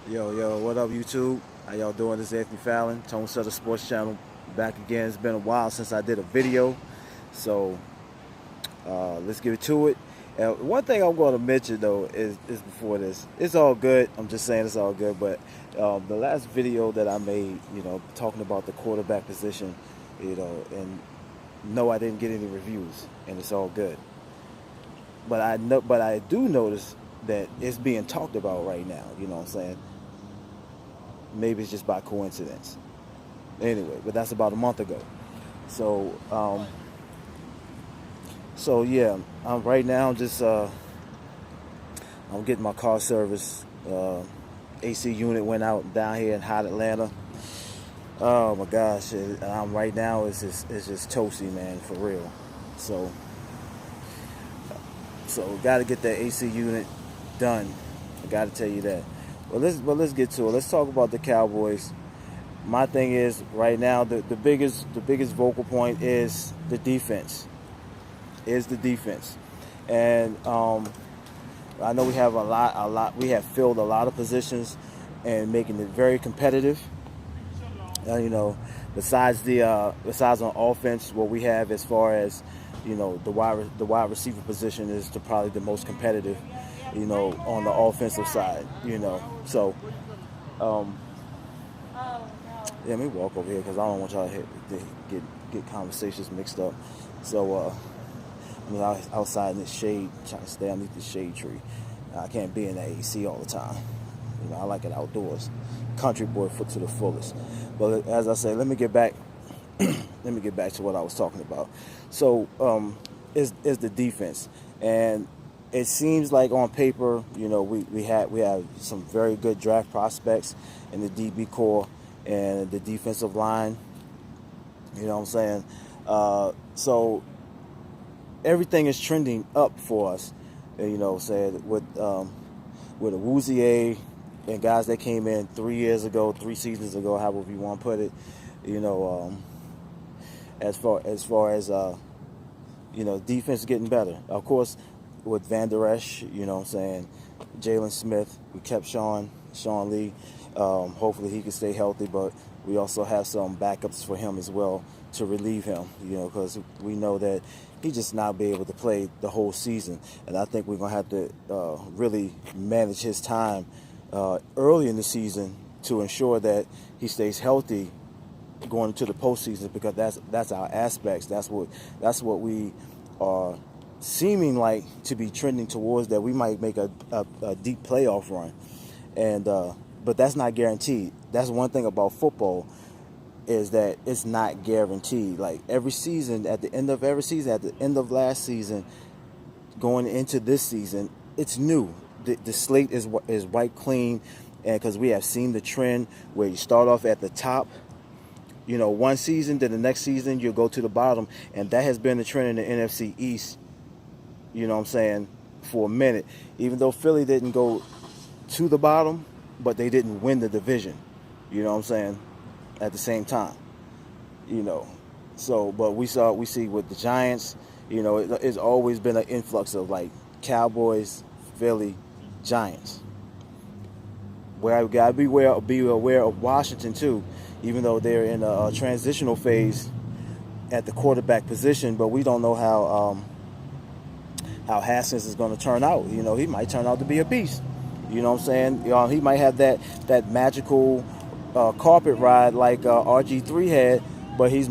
Yo, what up, YouTube? How y'all doing? This is Anthony Fallon, Tone Sutter Sports Channel. Back again. It's been a while since I did a video, so let's get to it. And one thing I'm going to mention though is before this, it's all good. I'm just saying it's all good. But the last video that I made, talking about the quarterback position, and no, I didn't get any reviews, and it's all good. But I do notice that it's being talked about right now. You know what I'm saying? Maybe it's just by coincidence. Anyway, but that's about a month ago. So, yeah, right now just I'm getting my car service. AC unit went out down here in hot Atlanta. Oh my gosh, I'm right now it's just toasty, man, for real. So got to get that AC unit done. I got to tell you that. Let's get to it. Let's talk about the Cowboys. My thing is right now the biggest vocal point is the defense. And I know we have a lot. We have filled a lot of positions and making it very competitive. Besides on offense, what we have as far as the wide receiver position is probably the most competitive. On the offensive side. So yeah, let me walk over here because I don't want y'all to get conversations mixed up. So I'm outside in the shade, trying to stay underneath the shade tree. I can't be in the AC all the time. I like it outdoors. Country boy foot to the fullest. But as I say, let me get back. Let me get back to what I was talking about. So is the defense, and it seems like on paper, we have some very good draft prospects in the DB core and the defensive line. You know what I'm saying? So everything is trending up for us. Saying with a blahzay and guys that came in 3 years ago, 3 seasons ago, however you want to put it. As far as defense getting better. Of course, with Van Der Esch, Jalen Smith, we kept Sean Lee. Hopefully he can stay healthy, but we also have some backups for him as well to relieve him, because we know that he just not be able to play the whole season. And I think we're going to have to really manage his time early in the season to ensure that he stays healthy going into the postseason, because that's our aspects. That's what we are seeming like to be trending towards, that we might make a deep playoff run, and but that's not guaranteed. That's one thing about football, is that it's not guaranteed. Like every season, at the end of every season, at the end of last season, going into this season, it's new. The slate is white clean, and because we have seen the trend where you start off at the top, one season, then the next season you'll go to the bottom, and that has been the trend in the NFC East. You know what I'm saying? For a minute, even though Philly didn't go to the bottom, but they didn't win the division. You know what I'm saying? At the same time, So, but we see with the Giants, it's always been an influx of like Cowboys, Philly, Giants. Where I gotta be aware of Washington too, even though they're in a transitional phase at the quarterback position, but we don't know how Haskins is going to turn out. He might turn out to be a beast. You know what I'm saying? He might have that magical carpet ride like RG3 had, but he's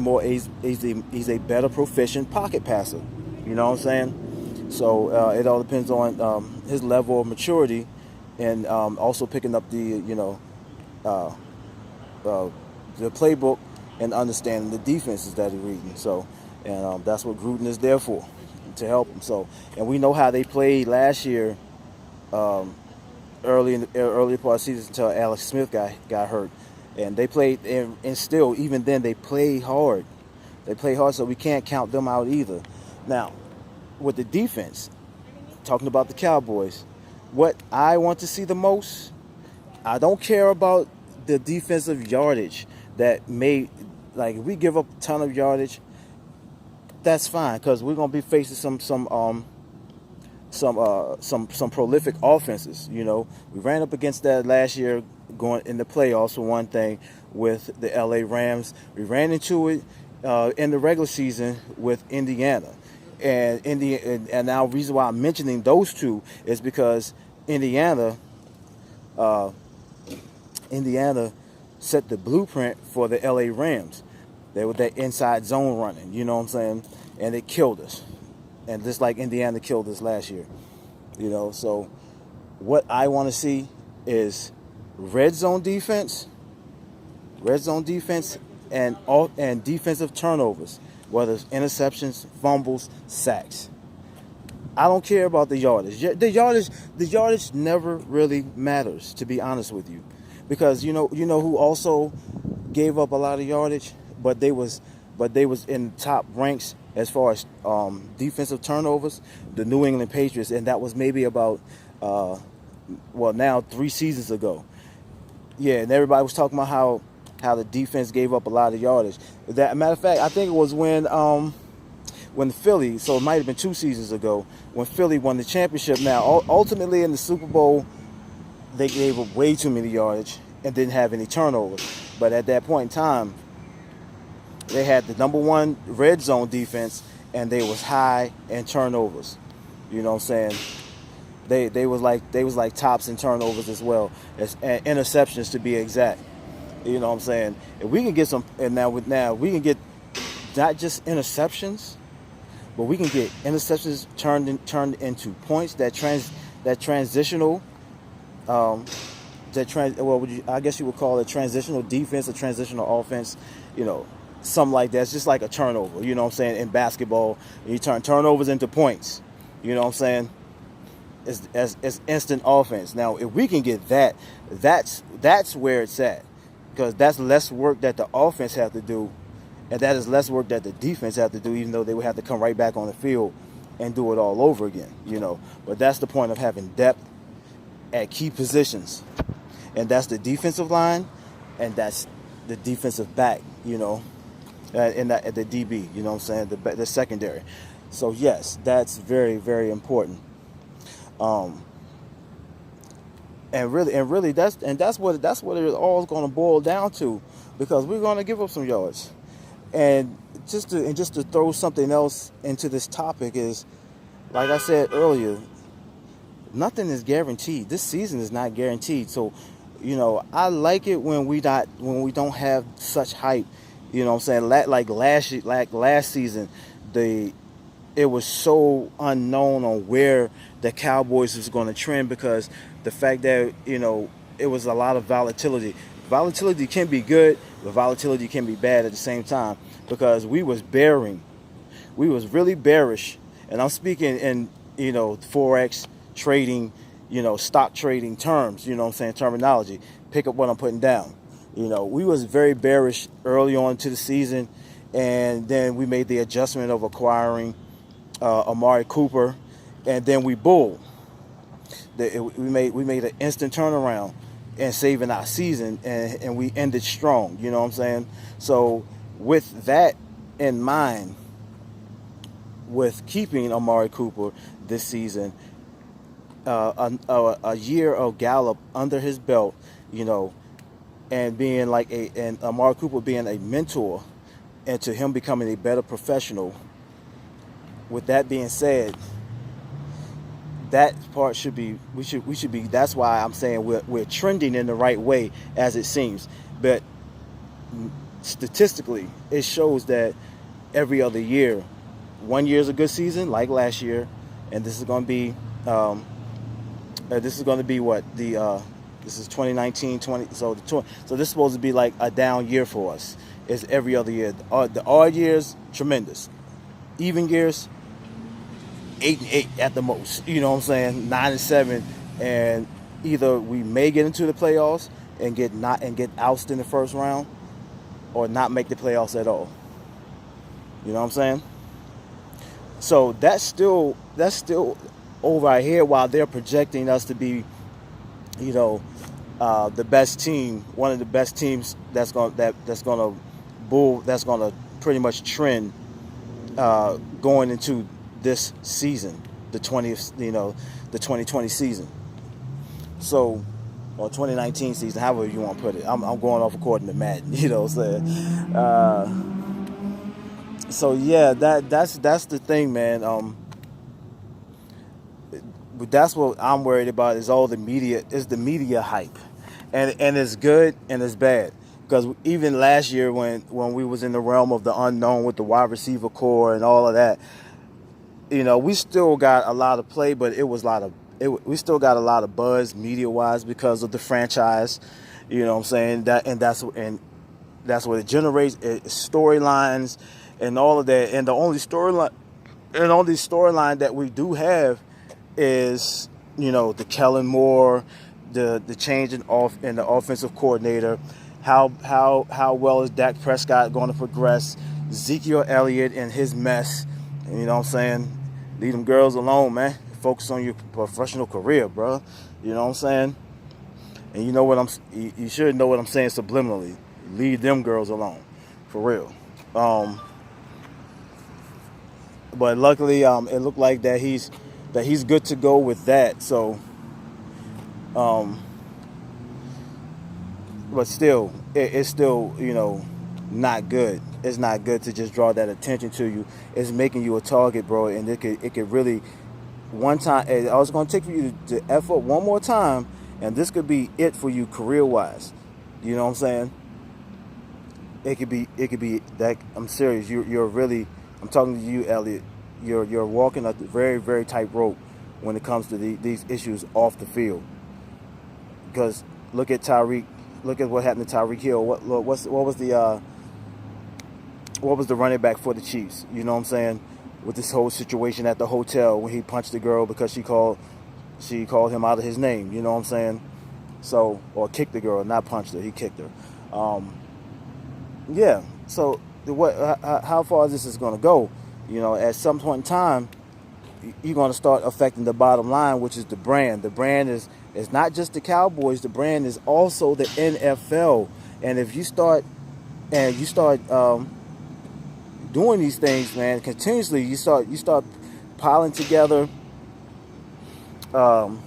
a better proficient pocket passer. You know what I'm saying? So it all depends on his level of maturity, and also picking up the playbook and understanding the defenses that he's reading. So, and that's what Gruden is there for, to help him. So, and we know how they played last year, early part of the season, until Alex Smith got hurt, and they played, and still, even then, they played hard. So we can't count them out either. Now, with the defense, talking about the Cowboys, what I want to see the most, I don't care about the defensive yardage that may, like, if we give up a ton of yardage, that's fine, because we're gonna be facing some some prolific offenses. You know, we ran up against that last year going in the playoffs for one thing with the LA Rams. We ran into it in the regular season with Indiana. And now the reason why I'm mentioning those two is because Indiana set the blueprint for the LA Rams. They were that inside zone running, you know what I'm saying? And it killed us. And just like Indiana killed us last year. You know, so what I want to see is red zone defense, and defensive turnovers, whether it's interceptions, fumbles, sacks. I don't care about the yardage. The yardage never really matters, to be honest with you, because you know who also gave up a lot of yardage, but they was in top ranks as far as defensive turnovers, the New England Patriots, and that was maybe about now 3 seasons ago. Yeah, and everybody was talking about how the defense gave up a lot of yardage. That matter of fact, I think it was when Philly, so it might have been 2 seasons ago, when Philly won the championship. Now, ultimately in the Super Bowl, they gave up way too many yardage and didn't have any turnovers. But at that point in time, they had the number 1 red zone defense, and they was high in turnovers. You know what I'm saying? They was like tops in turnovers as well as interceptions, to be exact. You know what I'm saying? If we can get some, and now we can get not just interceptions, but we can get interceptions turned into points I guess you would call it transitional defense or transitional offense, you know, something like that. It's just like a turnover, you know what I'm saying, in basketball. You turn turnovers into points, you know what I'm saying? It's instant offense. Now, if we can get that, that's where it's at, because that's less work that the offense have to do, and that is less work that the defense have to do, even though they would have to come right back on the field and do it all over again, you know. But that's the point of having depth at key positions, and that's the defensive line, and that's the defensive back, you know, and at the DB, you know what I'm saying, the secondary. So yes, that's very, very important. And really, that's what it all going to boil down to, because we're going to give up some yards. And just to throw something else into this topic is, like I said earlier, nothing is guaranteed. This season is not guaranteed. So, you know, I like it when we don't have such hype. You know what I'm saying? Like last season, it was so unknown on where the Cowboys was going to trend, because the fact that, you know, it was a lot of volatility. Volatility can be good, but volatility can be bad at the same time, because we was really bearish, and I'm speaking in, you know, forex trading, you know, stock trading terms, you know what I'm saying, terminology. Pick up what I'm putting down. You know, we was very bearish early on to the season, and then we made the adjustment of acquiring Amari Cooper, and then we bulled. We made an instant turnaround and saving our season, and we ended strong. You know what I'm saying? So with that in mind, with keeping Amari Cooper this season, a year of Gallup under his belt, you know, and being and Amari Cooper being a mentor, and to him becoming a better professional. With that being said, that part should be, we should be, that's why I'm saying we're trending in the right way as it seems. But statistically, it shows that every other year, 1 year is a good season, like last year, and this is going to be what this is 2019, 20. So this is supposed to be like a down year for us. It's every other year. The odd years, tremendous. Even years, 8-8 at the most. You know what I'm saying? 9-7, and either we may get into the playoffs and get ousted in the first round, or not make the playoffs at all. You know what I'm saying? So that's still over our head, while they're projecting us to be, you know, the best team, one of the best teams that's gonna pretty much trend going into this season, the 20th, the 2020 season. So, or 2019 season, however you want to put it. I'm going off according to Madden. You know what I'm saying? So yeah, that's the thing, man. But that's what I'm worried about is all the media, is the media hype, and it's good and it's bad, because even last year when we was in the realm of the unknown with the wide receiver core and all of that, we still got a lot of play, but we still got a lot of buzz media wise because of the franchise. You know what I'm saying? That's what it generates, storylines and all of that. And the only storyline that we do have is, the Kellen Moore, the change in the offensive coordinator, how well is Dak Prescott going to progress, Ezekiel Elliott and his mess. And you know what I'm saying? Leave them girls alone, man. Focus on your professional career, bro. You know what I'm saying? And you should know what I'm saying subliminally. Leave them girls alone, for real. But luckily, it looked like that he's good to go with that. So, but still, it's still, not good. It's not good to just draw that attention to you. It's making you a target, bro, and it could really, one time, I was going to take for you to F up one more time, and this could be it for you career-wise. You know what I'm saying? It could be that. I'm serious. You're really, I'm talking to you, Elliot. You're walking a very, very tight rope when it comes to these issues off the field. Because look at Tyreek. Look at what happened to Tyreek Hill. What was the running back for the Chiefs? You know what I'm saying? With this whole situation at the hotel when he punched the girl because she called him out of his name. You know what I'm saying? So, or kicked the girl, not punched her. He kicked her. Yeah. So how far this is going to go? At some point in time, you're going to start affecting the bottom line, which is the brand. The brand is not just the Cowboys. The brand is also the NFL. And if you start doing these things, man, continuously, you start piling together. You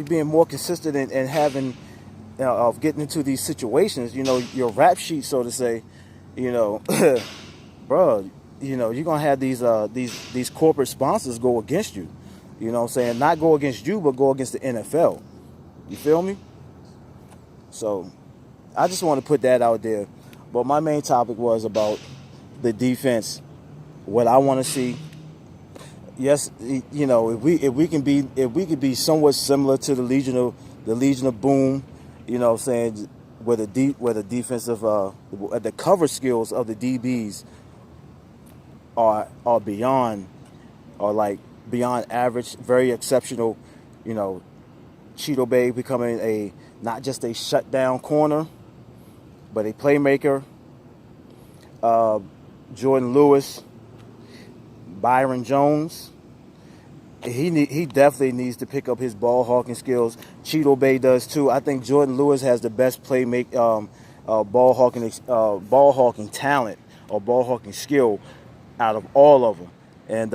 being more consistent and having, of getting into these situations. Your rap sheet, so to say. Bro, you're gonna have these corporate sponsors go against you. You know what I'm saying? Not go against you, but go against the NFL. You feel me? So I just want to put that out there. But my main topic was about the defense. What I want to see. Yes, if we could be somewhat similar to the Legion of Boom, you know what I'm saying, where the defensive the cover skills of the DBs are beyond average, very exceptional. Cheeto Bay becoming not just a shutdown corner, but a playmaker. Jordan Lewis, Byron Jones, he definitely needs to pick up his ball hawking skills. Cheeto Bay does too. I think Jordan Lewis has the best ball hawking talent or ball hawking skill out of all of them. And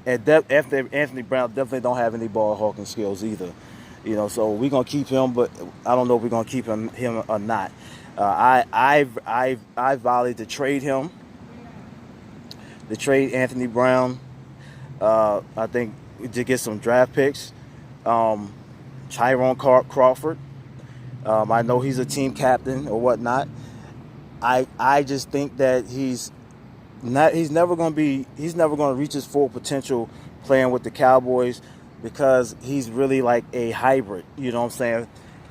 Anthony Brown definitely don't have any ball hawking skills either. So we're gonna keep him, but I don't know if we're gonna keep him or not. I volleyed to trade him. To trade Anthony Brown. I think to get some draft picks. Tyrone Crawford. I know he's a team captain or whatnot. I just think that he's never going to reach his full potential playing with the Cowboys, because he's really like a hybrid, you know what I'm saying,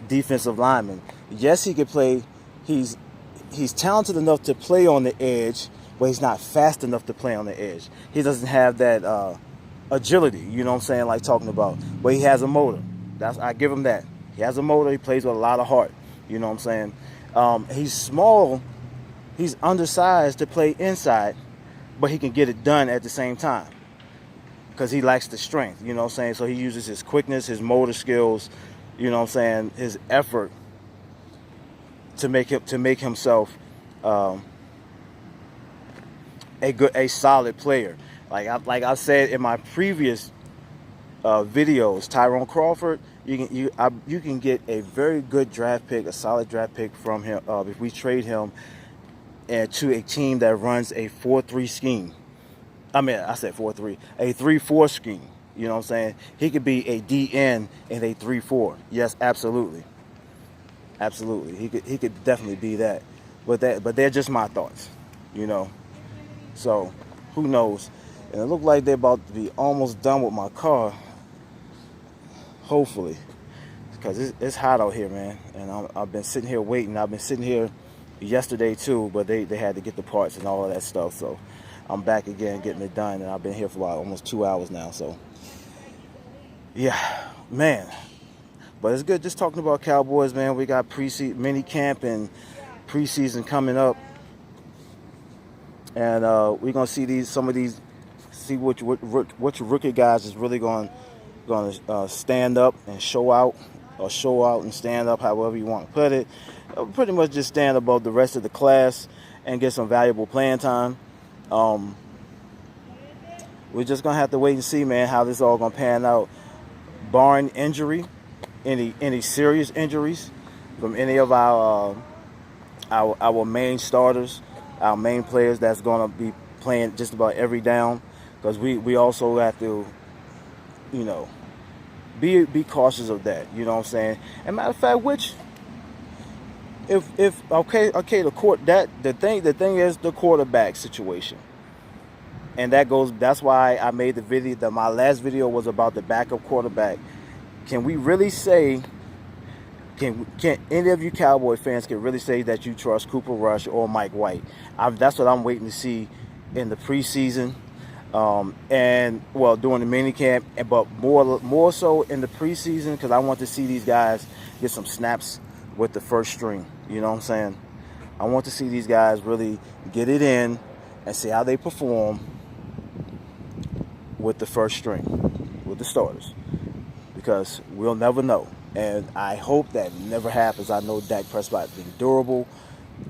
defensive lineman. Yes, he could play. He's talented enough to play on the edge, but he's not fast enough to play on the edge. He doesn't have that agility, you know what I'm saying, like talking about. But he has a motor. I give him that. He has a motor. He plays with a lot of heart, you know what I'm saying. He's small. He's undersized to play inside, but he can get it done at the same time because he lacks the strength, you know what I'm saying. So he uses his quickness, his motor skills, you know what I'm saying, his effort to make himself a solid player. Like I said in my previous videos, Tyrone Crawford, you can get a very good draft pick, a solid draft pick from him if we trade him to a team that runs a 4-3 scheme. I mean, I said 4-3, a 3-4 scheme. You know what I'm saying? He could be a DN in a 3-4. Yes, absolutely, absolutely. He could definitely be that. But they're just my thoughts, you know. So who knows? And it looked like they're about to be almost done with my car. Hopefully, because it's hot out here, man. And I've been sitting here waiting. I've been sitting here yesterday too, but they had to get the parts and all of that stuff. So I'm back again getting it done, and I've been here for like almost 2 hours now. So yeah, man. But it's good just talking about Cowboys, man. We got preseason, mini camp, and preseason coming up, and we're gonna see see which rookie guys is really going to stand up and show out, or show out and stand up, however you want to put it. Pretty much just stand above the rest of the class and get some valuable playing time. We're just going to have to wait and see, man, how this all going to pan out. Barring injury, any serious injuries from any of our main starters, our main players that's going to be playing just about every down, because we also have to, you know, be cautious of that. You know what I'm saying? And matter of fact, the thing is the quarterback situation, and that's why I made the video. My last video was about the backup quarterback. Can we really say? Can any of you Cowboy fans can really say that you trust Cooper Rush or Mike White? That's what I'm waiting to see in the preseason. And well, during the mini camp, but more so in the preseason, because I want to see these guys get some snaps with the first string. You know what I'm saying? I want to see these guys really get it in and see how they perform with the first string, with the starters, because we'll never know. And I hope that never happens. I know Dak Prescott's been durable,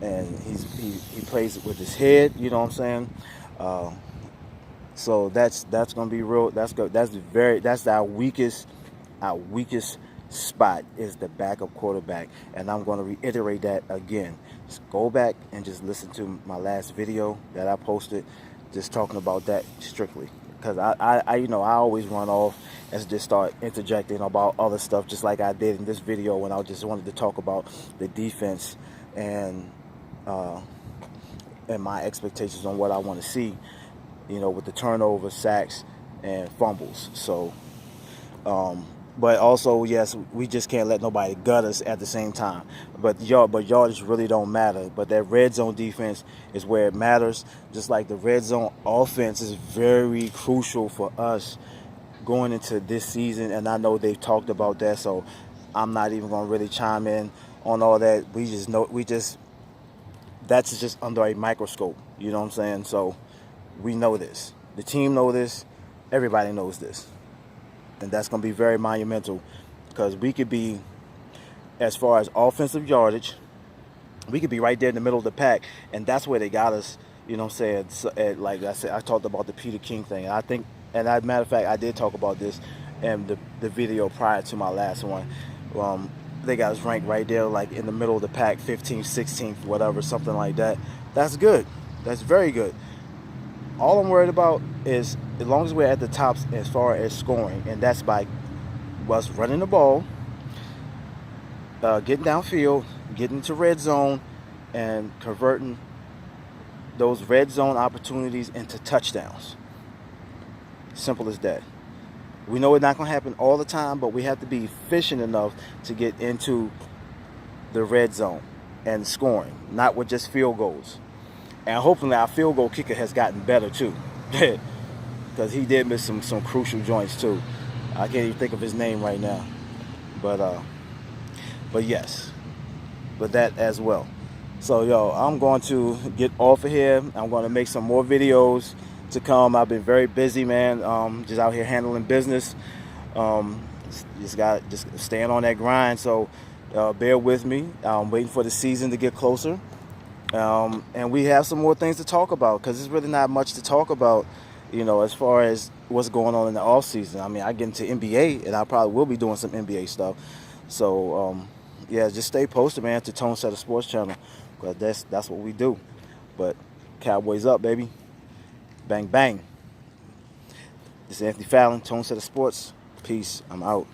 and he plays it with his head. You know what I'm saying? So that's gonna be real. That's our weakest spot is the backup quarterback, and I'm gonna reiterate that again. Just go back and just listen to my last video that I posted, just talking about that strictly. Because I always run off and just start interjecting about other stuff, just like I did in this video when I just wanted to talk about the defense and my expectations on what I want to see, you know, with the turnovers, sacks, and fumbles. So, but also, yes, we just can't let nobody gut us at the same time. But yardage really don't matter. But that red zone defense is where it matters. Just like the red zone offense is very crucial for us going into this season. And I know they've talked about that, so I'm not even going to really chime in on all that. That's just under a microscope. You know what I'm saying? So we know this. The team know this. Everybody knows this. And that's going to be very monumental, because we could be, as far as offensive yardage, we could be right there in the middle of the pack. And that's where they got us, you know what I'm saying? So, like I said, I talked about the Peter King thing. And I think, and as a matter of fact, I did talk about this in the video prior to my last one. They got us ranked right there, like in the middle of the pack, 15th, 16th, whatever, something like that. That's good. That's very good. All I'm worried about is, as long as we're at the tops as far as scoring, and that's by us running the ball, getting downfield, getting to red zone, and converting those red zone opportunities into touchdowns. Simple as that. We know it's not going to happen all the time, but we have to be efficient enough to get into the red zone and scoring, not with just field goals. And hopefully our field goal kicker has gotten better too, because he did miss some crucial joints too. I can't even think of his name right now, but yes, but that as well. So yo, I'm going to get off of here. I'm going to make some more videos to come. I've been very busy, man. Just out here handling business. Just staying on that grind. So bear with me. I'm waiting for the season to get closer. And we have some more things to talk about, because there's really not much to talk about, as far as what's going on in the off season. I mean, I get into NBA, and I probably will be doing some NBA stuff. So, yeah, just stay posted, man, to Tone Setter Sports Channel, because that's what we do. But Cowboys up, baby. Bang, bang. This is Anthony Fallon, Tone Setter Sports. Peace. I'm out.